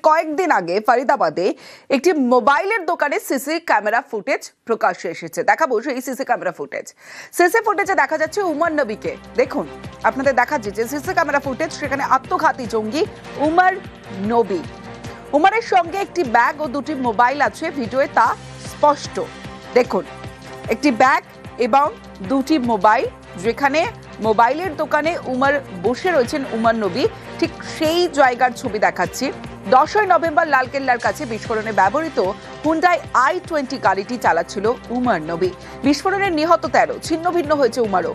কয়েকদিন আগে ফরিদাবাদে একটি মোবাইলের দোকানে সিসি ক্যামেরা ফুটেজ প্রকাশ্যে এসেছে। দেখাবো সেই সিসি ক্যামেরা ফুটেজ। সিসি ফুটেজে দেখা যাচ্ছে উমর নবীকে। দেখুন, আপনাদের দেখাচ্ছি যে সিসি ক্যামেরা ফুটেজ, সেখানে আত্মঘাতী জঙ্গি উমর নবী। উমরের সঙ্গে একটি ব্যাগ ও দুটি মোবাইল আছে, ভিডিওয়ে তা স্পষ্ট। দেখুন, একটি ব্যাগ এবং দুটি মোবাইল, যেখানে মোবাইলের দোকানে উমর বসে রয়েছেন উমর নবী, ঠিক সেই জায়গার ছবি দেখাচ্ছি। 10ই নভেম্বর লালকেল্লার কাছে বিস্ফোরণে ব্যবহৃত হুন্ডাই i20 গাড়িটি চালাচ্ছিল উমর নবী। বিস্ফোরণে নিহত 13, ছিন্ন ভিন্ন হয়েছে উমরও।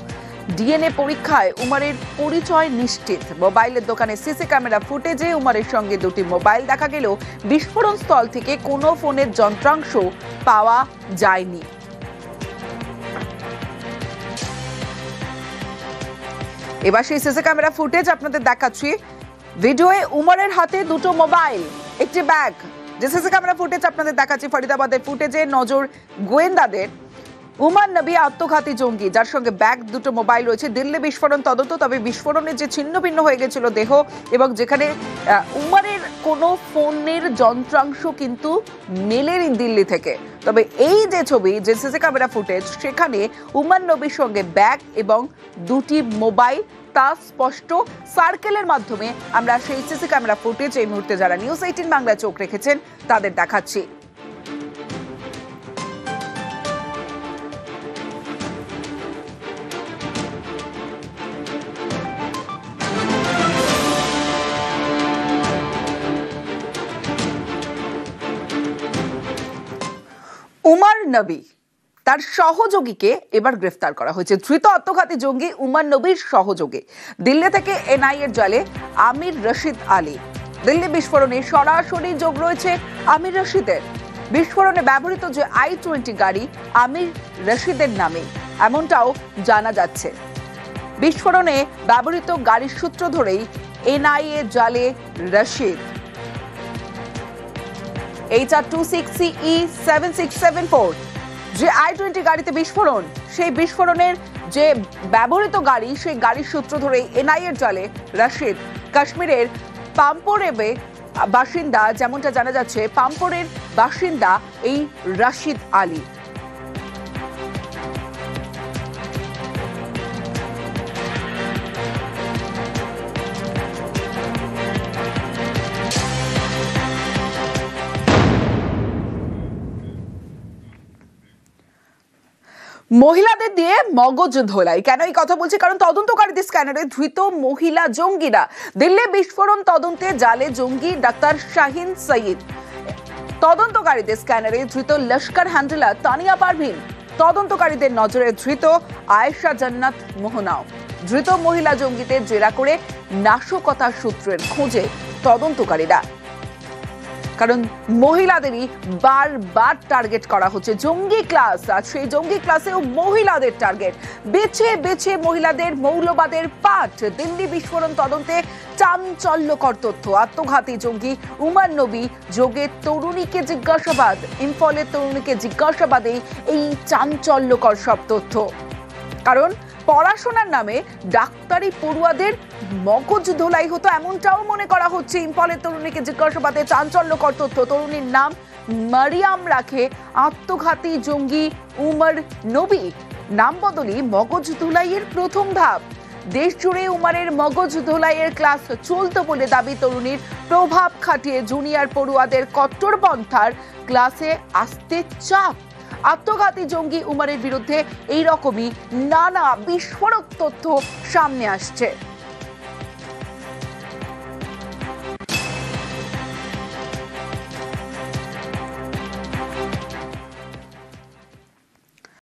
ডিএনএ পরীক্ষায় উমরের পরিচয় নিশ্চিত। মোবাইলের দোকানে সিসি ক্যামেরা ফুটেজে উমরের সঙ্গে দুটি মোবাইল দেখা গেলেও বিস্ফোরণ স্থল থেকে কোনো ফোনের যন্ত্রাংশ পাওয়া যায়নি। এবার সেই সিসি ক্যামেরা ফুটেজ আপনাদের দেখাচ্ছি। ভিডিওয়ে উমরের হাতে দুটো মোবাইল, একটি ব্যাগ। যে সিসি ক্যামেরা ফুটেজ আপনাদের দেখাচ্ছি ফরিদাবাদের ফুটেজে নজর গোয়েন্দাদের। উমর নবী আত্মঘাতী জঙ্গি, যার সঙ্গে ব্যাগ, দুটো মোবাইল রয়েছে। দিল্লি বিস্ফোরণ তদন্ত, তবে বিস্ফোরণে যে ছিন্ন ভিন্ন হয়ে গেছিল দেহ, এবং যেখানে উমরের কোনো ফোনের যন্ত্রাংশ কিন্তু মেলেনি দিল্লি থেকে। তবে এই যে ছবি, যে সিসি ক্যামেরা ফুটেজ, সেখানে উমর নবীর সঙ্গে ব্যাগ এবং দুটি মোবাইল তা স্পষ্ট। সার্কেলের মাধ্যমে আমরা সেই সিসি ক্যামেরা ফুটেজ এই মুহূর্তে যারা নিউজ 18 বাংলায় চোখ রেখেছেন তাদের দেখাচ্ছি। উমর নবী, তার সহযোগীকে এবার গ্রেফতার করা হয়েছে। ধৃত আত্মঘাতী জঙ্গি উমর নবীর সহযোগী। দিল্লি থেকে এনআইএর জালে আমির রশিদ আলী। দিল্লি বিস্ফোরণে সরাসরি যোগ রয়েছে আমির রশিদের। বিস্ফোরণে ব্যবহৃত যে i20 গাড়ি আমির রশিদের নামে, এমনটাও জানা যাচ্ছে। বিস্ফোরণে ব্যবহৃত গাড়ির সূত্র ধরেই এনআইএ জালে রশিদ। HR26CE7674 যে i20 গাড়িতে বিস্ফোরণ, সেই বিস্ফোরণের যে ব্যবহৃত গাড়ি, সেই গাড়ির সূত্র ধরে এনআইএর জালে রশিদ। কাশ্মীরের পাম্পোরেবে বাসিন্দা, যেমনটা জানা যাচ্ছে, পাম্পোরের বাসিন্দা এই রশিদ আলী। মহিলাদের দিয়ে মগজ ধোলাই, কেন এই কথা বলছি? কারণ তদন্তকারীদের স্ক্যানারে ধৃত মহিলা জঙ্গিরা। দিল্লি বিস্ফোরণ তদন্তে জালে জঙ্গি ডাক্তার শাহিন সঈদ। তদন্তকারীদের স্ক্যানারে ধৃত লস্কর হ্যান্ডলার তানিয়া পারভিন। তদন্তকারীদের নজরে ধৃত আয়েশা জান্নাত মোহনাও। ধৃত মহিলা জঙ্গিদের জেরা করে নাশকতার সূত্রের খোঁজে তদন্তকারীরা। কারণ মহিলাদেরই বারবার টার্গেট করা হচ্ছে। জঙ্গি ক্লাস, আর সেই জঙ্গি ক্লাসেও মহিলাদের টার্গেট। বেছে বেছে মহিলাদের মৌলবাদের পাঠ। দিল্লি বিস্ফোরণ তদন্তে চাঞ্চল্যকর তথ্য। আত্মঘাতী জঙ্গি উমর নবী যোগের তরুণীকে জিজ্ঞাসাবাদ। ইম্ফলের তরুণীকে জিজ্ঞাসাবাদেই এই চাঞ্চল্যকর সব তথ্য। কারণ পড়াশোনার নামে ডাক্তারি পড়ুয়াদের মগজ ধোলাই হতো, এমনটাও মনে করা হচ্ছে। ইম্ফলের তরুণীকে জিজ্ঞাসাবাদে চাঞ্চল্যকর তথ্য। তরুণীর নাম মারিয়াম রাখে আত্মঘাতী জঙ্গি উমর নবী। নাম বদলি মগজ ধোলাইয়ের প্রথম ধাপ। দেশ জুড়ে উমরের মগজ ধোলাইয়ের ক্লাস চলতো বলে দাবি তরুণীর। প্রভাব খাটিয়ে জুনিয়র পড়ুয়াদের কট্টরপন্থার ক্লাসে আসতে চাপ। আত্মঘাতী জঙ্গি উমরের বিরুদ্ধে এইরকমই নানা বিস্ফোরক তথ্য সামনে আসছে।